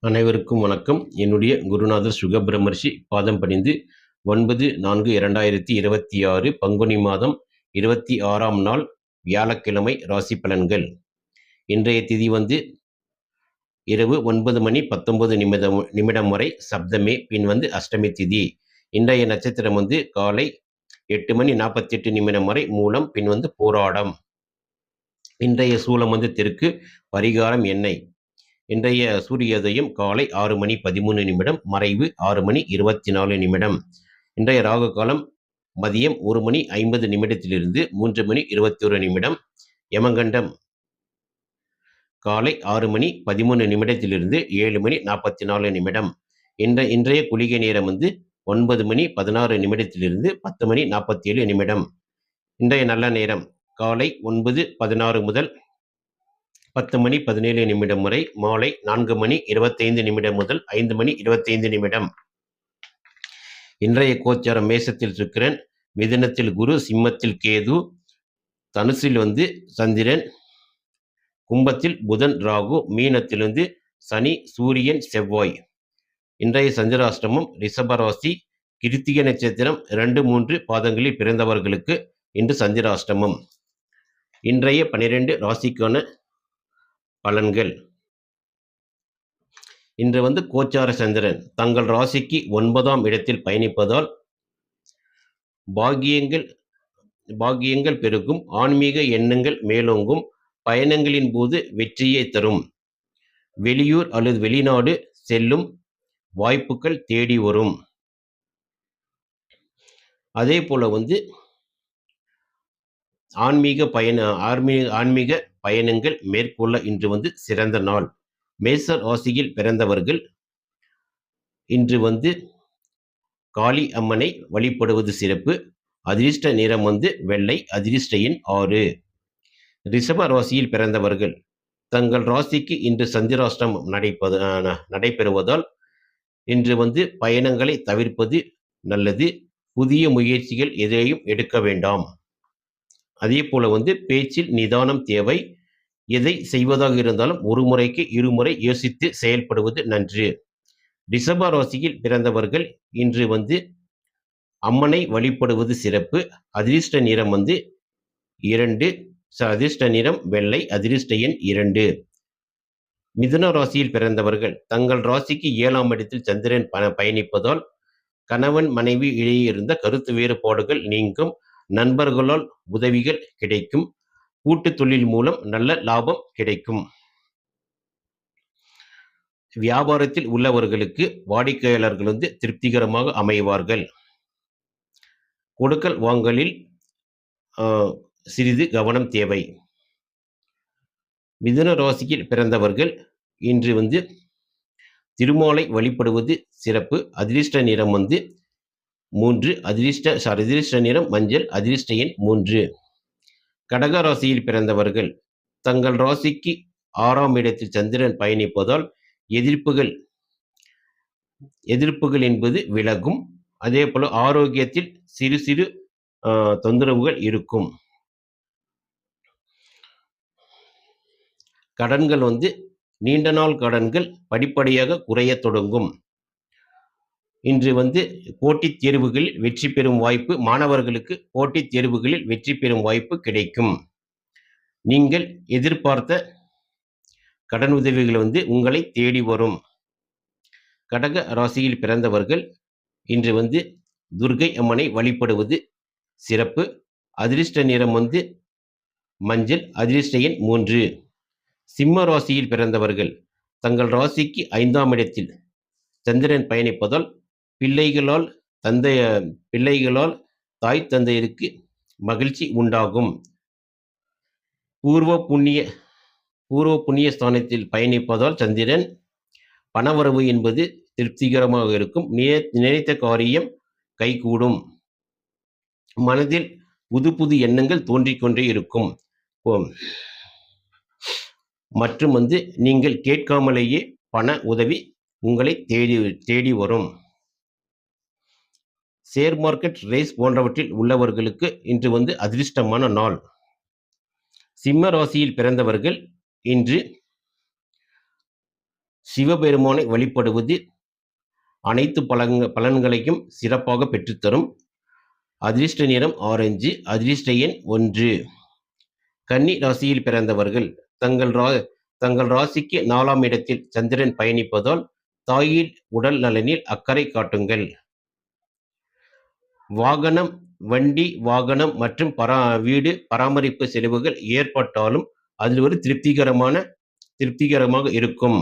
அனைவருக்கும் வணக்கம். என்னுடைய குருநாதர் சுகபிரமர்ஷி பாதம் பணிந்து 9/4/2026 பங்குனி மாதம் 26ஆம் நாள் வியாழக்கிழமை ராசி பலன்கள். இன்றைய திதி இரவு 9:19 வரை சப்தமே, பின் அஷ்டமி திதி. இன்றைய நட்சத்திரம் காலை 8:48 வரை மூலம், பின் போராடம். இன்றைய சூலம் தெற்கு, பரிகாரம் எண்ணெய். இன்றைய சூரியோதயம் காலை 6:13, மறைவு 6:24. இன்றைய ராகு காலம் மதியம் 1:50 3:21. யமகண்டம் காலை 6:13 7:44. இன்றைய குளிகை நேரம் 9:16 10:47. இன்றைய நல்ல நேரம் காலை 9:16 முதல் 10:17 வரை, மாலை 4:25 முதல் 5:25. இன்றைய கோச்சாரம் மேசத்தில் சுக்கிரன், மிதுனத்தில் குரு, சிம்மத்தில் கேது, தனுசில் சந்திரன், கும்பத்தில் புதன் ராகு, மீனத்தில் சனி சூரியன் செவ்வாய். இன்றைய சந்திராஷ்டமம் ரிஷபராசி, கிருத்திகை நட்சத்திரம் 2-3 பாதங்களில் பிறந்தவர்களுக்கு இன்று சந்திராஷ்டமம். இன்றைய 12 ராசிக்கான பலன்கள். இன்று கோச்சார சந்திரன் தங்கள் ராசிக்கு 9ஆம் இடத்தில் பயணிப்பதால் பாக்கியங்கள் பெருகும், ஆன்மீக எண்ணங்கள் மேலோங்கும், பயணங்களின் போது வெற்றியை தரும், வெளியூர் அல்லது வெளிநாடு செல்லும் வாய்ப்புகள் தேடி வரும். அதே போல ஆன்மீக பயணங்கள் மேற்கொள்ள இன்று சிறந்த நாள். மேச ராசியில் பிறந்தவர்கள் இன்று காளி அம்மனை வழிபடுவது சிறப்பு. அதிர்ஷ்ட நிறம் வெள்ளை, அதிர்ஷ்ட எண் 6. ரிஷப ராசியில் பிறந்தவர்கள் தங்கள் ராசிக்கு இன்று சந்திராஷ்டமம் நடைபெறுவதால் இன்று பயணங்களை தவிர்ப்பது நல்லது. புதிய முயற்சிகள் எதையும் எடுக்க வேண்டாம். அதே போல பேச்சில் நிதானம் தேவை. எதை செய்வதாக இருந்தாலும் ஒரு முறைக்கு இருமுறை யோசித்து செயல்படுவது நன்று. ரிஷப ராசியில் பிறந்தவர்கள் இன்று அம்மனை வழிபடுவது சிறப்பு. அதிர்ஷ்ட நிறம் 2, அதிர்ஷ்ட நிறம் வெள்ளை, அதிர்ஷ்ட எண் 2. மிதுன ராசியில் பிறந்தவர்கள் தங்கள் ராசிக்கு 7ஆம் இடத்தில் சந்திரன் பயணிப்பதால் கணவன் மனைவி இடையே இருந்த கருத்து வேறுபாடுகள் நீங்கும், நண்பர்களால் உதவிகள் கிடைக்கும், கூட்டு தொழில் மூலம் நல்ல லாபம் கிடைக்கும். வியாபாரத்தில் உள்ளவர்களுக்கு வாடிக்கையாளர்கள் திருப்திகரமாக அமைவார்கள். கொடுக்கல் வாங்கலில் சிறிது கவனம் தேவை. மிதுன ராசியில் பிறந்தவர்கள் இன்று திருமாலை வழிபடுவது சிறப்பு. அதிர்ஷ்ட நிறம் 3, அதிர்ஷ்ட நிறம் மஞ்சள், அதிர்ஷ்ட எண் 3. கடக ராசியில் பிறந்தவர்கள் தங்கள் ராசிக்கு 6ஆம் இடத்தில் சந்திரன் பயணிப்பதால் எதிர்ப்புகள் என்பது விலகும். அதே போல ஆரோக்கியத்தில் சிறு சிறு தொந்தரவுகள் இருக்கும். கடன்கள் நீண்ட நாள் கடன்கள் படிப்படியாக குறைய தொடங்கும். இன்று போட்டித் தேர்வுகளில் வெற்றி பெறும் வாய்ப்பு, மாணவர்களுக்கு போட்டித் தேர்வுகளில் வெற்றி பெறும் வாய்ப்பு கிடைக்கும். நீங்கள் எதிர்பார்த்த கடன் உதவிகள் உங்களை தேடி வரும். கடக ராசியில் பிறந்தவர்கள் இன்று துர்க்கை அம்மனை வழிபடுவது சிறப்பு. அதிர்ஷ்ட நிறம் மஞ்சள், அதிர்ஷ்ட எண் 3. சிம்ம ராசியில் பிறந்தவர்கள் தங்கள் ராசிக்கு 5ஆம் இடத்தில் சந்திரன் பயணிப்பதால் பிள்ளைகளால் தாய் தந்தையருக்கு மகிழ்ச்சி உண்டாகும். பூர்வ புண்ணிய ஸ்தானத்தில் பயணிப்பதால் சந்திரன் பணவரவு என்பது திருப்திகரமாக இருக்கும். நினைத்த காரியம் கைகூடும். மனதில் புது புது எண்ணங்கள் தோன்றிக்கொண்டே இருக்கும். மற்றும் நீங்கள் கேட்காமலேயே பண உதவி உங்களை தேடி வரும். ஷேர் மார்க்கெட், ரேஸ் போன்றவற்றில் உள்ளவர்களுக்கு இன்று அதிர்ஷ்டமான நாள். சிம்ம ராசியில் பிறந்தவர்கள் இன்று சிவபெருமானை வழிபடுவது அனைத்து பலன்களையும் சிறப்பாக பெற்றுத்தரும். அதிர்ஷ்ட நிறம் ஆரஞ்சு. அதிர்ஷ்ட எண் 1. கன்னி ராசியில் பிறந்தவர்கள் தங்கள் ராசிக்கு 4ஆம் இடத்தில் சந்திரன் பயணிப்பதால் தாயின் உடல் நலனில் அக்கறை காட்டுங்கள். வாகனம், வண்டி, வாகனம் மற்றும் வீடு பராமரிப்பு செலவுகள் ஏற்பட்டாலும் அதில் ஒரு திருப்திகரமாக இருக்கும்.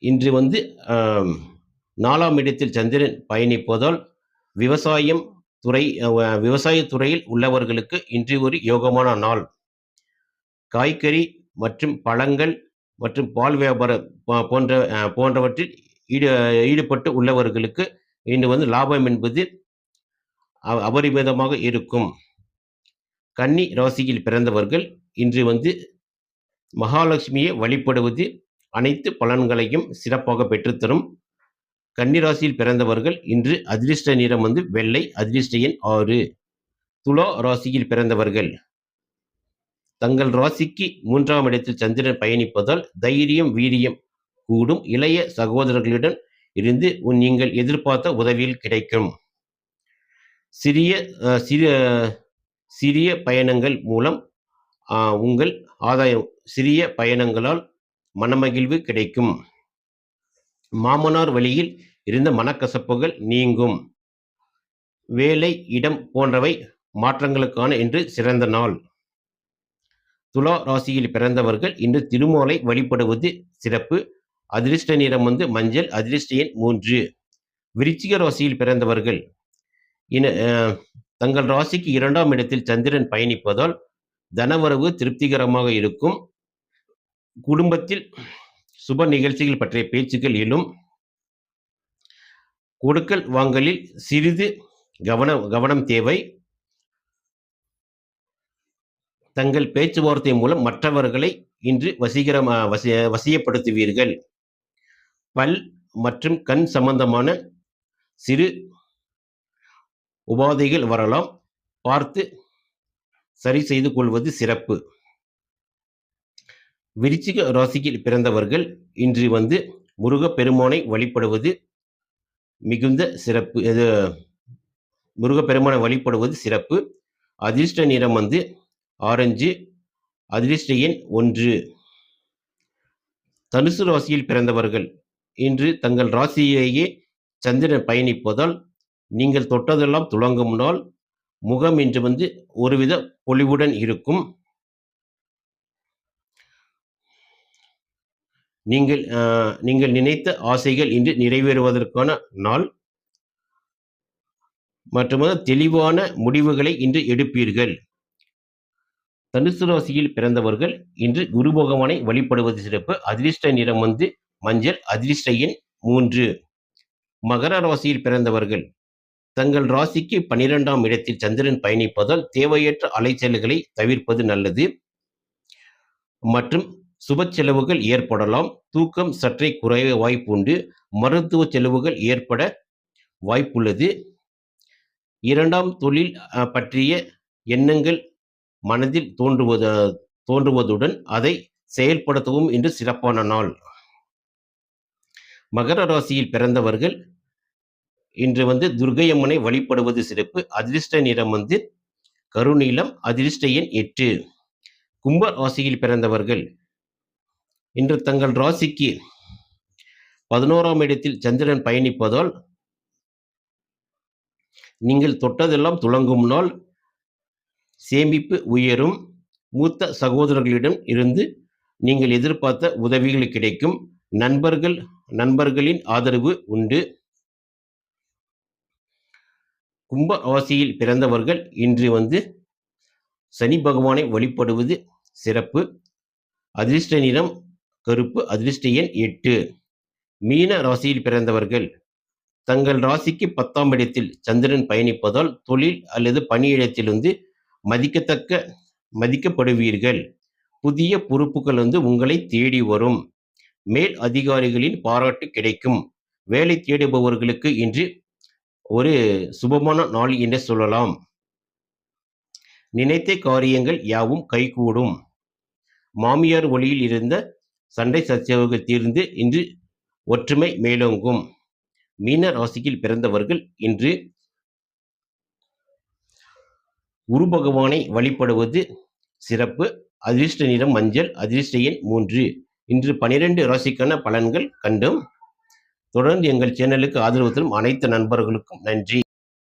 இன்று 4ஆம் இடத்தில் சந்திரன் பயணிப்பதால் விவசாயத்துறையில் உள்ளவர்களுக்கு இன்று ஒரு யோகமான நாள். காய்கறி மற்றும் பழங்கள் மற்றும் பால் வியாபாரம் போன்றவற்றில் ஈடுபட்டு உள்ளவர்களுக்கு இன்று லாபம் என்பது அபரிமிதமாக இருக்கும். கன்னி ராசியில் பிறந்தவர்கள் இன்று மகாலட்சுமியை வழிபடுவது அனைத்து பலன்களையும் சிறப்பாக பெற்றுத்தரும். கன்னிராசியில் பிறந்தவர்கள் இன்று அதிர்ஷ்ட நிறம் வெள்ளை. அதிர்ஷ்ட எண் 6. துலா ராசியில் பிறந்தவர்கள் தங்கள் ராசிக்கு 3ஆம் இடத்தில் சந்திரன் பயணிப்பதால் தைரியம், வீரியம் கூடும். இளைய சகோதரர்களிடம் இருந்து நீங்கள் எதிர்பார்த்த உதவிகள் கிடைக்கும். சிறிய பயணங்கள் மூலம் உங்கள் ஆதாயம். சிறிய பயணங்களால் மனமகிழ்வு கிடைக்கும். மாமனார் வழியில் இருந்த மனக்கசப்புகள் நீங்கும். வேலை, இடம் போன்றவை மாற்றங்களுக்கான இன்று சிறந்த நாள். துலா ராசியில் பிறந்தவர்கள் இன்று திருமாலை வழிபடுவது சிறப்பு. அதிர்ஷ்ட நிறம் மஞ்சள். அதிர்ஷ்ட எண் 3. விருச்சிக ராசியில் பிறந்தவர்கள் தங்கள் ராசிக்கு 2ஆம் இடத்தில் சந்திரன் பயணிப்பதால் தனவரவு திருப்திகரமாக இருக்கும். குடும்பத்தில் சுப நிகழ்ச்சிகள் பற்றிய பேச்சுக்கள் எழும். கொடுக்கல் வாங்கலில் சிறிது கவனம் தேவை. தங்கள் பேச்சுவார்த்தை மூலம் மற்றவர்களை இன்று வசியப்படுத்துவீர்கள். பல் மற்றும் கண் சம்பந்தமான சிறு உபாதைகள் வரலாம். பார்த்து சரி செய்து கொள்வது சிறப்பு. விருச்சிக ராசியில் பிறந்தவர்கள் இன்று முருகப்பெருமானை வழிபடுவது மிகுந்த சிறப்பு. முருகப்பெருமானை வழிபடுவது சிறப்பு. அதிர்ஷ்ட நிறம் ஆரஞ்சு. அதிர்ஷ்ட எண் 1. தனுசு ராசியில் பிறந்தவர்கள் இன்று தங்கள் ராசியிலேயே சந்திரன் பயணிப்பதால் நீங்கள் தொட்டதெல்லாம் துலங்கும் நாள். முகம் இன்று ஒருவித பொலிவுடன் இருக்கும். நீங்கள் நினைத்த ஆசைகள் இன்று நிறைவேறுவதற்கான நாள் மற்றும் தெளிவான முடிவுகளை இன்று எடுப்பீர்கள். தனுசு ராசியில் பிறந்தவர்கள் இன்று குரு பகவானை வழிபடுவது சிறப்பு. அதிர்ஷ்ட நிறம் மஞ்சள். அதிர்ஷ்ட எண் 3. மகர ராசியில் பிறந்தவர்கள் தங்கள் ராசிக்கு 12ஆம் இடத்தில் சந்திரன் பயணிப்பதால் தேவையற்ற அலைச்சல்களை தவிர்ப்பது நல்லது. மற்றும் சுப செலவுகள் ஏற்படலாம். தூக்கம் சற்றே குறைய வாய்ப்புண்டு. மருத்துவ செலவுகள் ஏற்பட வாய்ப்புள்ளது. 2ஆம் தொழில் பற்றிய எண்ணங்கள் மனதில் தோன்றுவதுடன் அதை செயல்படுத்தவும் இன்று சிறப்பான நாள். மகர ராசியில் பிறந்தவர்கள் இன்று துர்க்கையம்மனை வழிபடுவது சிறப்பு. அதிர்ஷ்ட நிறம் கருநீலம். அதிர்ஷ்ட எண் 8. கும்ப ராசியில் பிறந்தவர்கள் இன்று தங்கள் ராசிக்கு 11ஆம் இடத்தில் சந்திரன் பயணிப்பதால் நீங்கள் தொட்டதெல்லாம் துலங்கும் நாள். சேமிப்பு உயரும். மூத்த சகோதரர்களிடம் இருந்து நீங்கள் எதிர்பார்த்த உதவிகள் கிடைக்கும். நண்பர்களின் ஆதரவு உண்டு. கும்ப ராசியில் பிறந்தவர்கள் இன்று சனி பகவானை வழிபடுவது சிறப்பு. அதிர்ஷ்ட நிறம் கருப்பு. அதிர்ஷ்ட எண் 8. மீன ராசியில் பிறந்தவர்கள் தங்கள் ராசிக்கு 10ஆம் இடத்தில் சந்திரன் பயணிப்பதால் தொழில் அல்லது பணியிடத்திலிருந்து மதிக்கப்படுவீர்கள். புதிய பொறுப்புகள் உங்களை தேடி வரும். மேல் அதிகாரிகளின் பாராட்டு கிடைக்கும். வேலை தேடுபவர்களுக்கு இன்று ஒரு சுபமான நாள் என்று சொல்லலாம். நினைத்த காரியங்கள் யாவும் கைகூடும். மாமியார் வழியில் இருந்த சண்டை சச்சரவுகள் தீர்ந்து இன்று ஒற்றுமை மேலோங்கும். மீன ராசியில் பிறந்தவர்கள் இன்று குரு பகவானை வழிபடுவது சிறப்பு. அதிர்ஷ்ட நிறம் மஞ்சள். அதிர்ஷ்ட எண் 3. இன்று 12 ராசிக்கான பலன்கள் கண்டோம். தொடர்ந்து எங்கள் சேனலுக்கு ஆதரவு தரும் அனைத்து நண்பர்களுக்கும் நன்றி.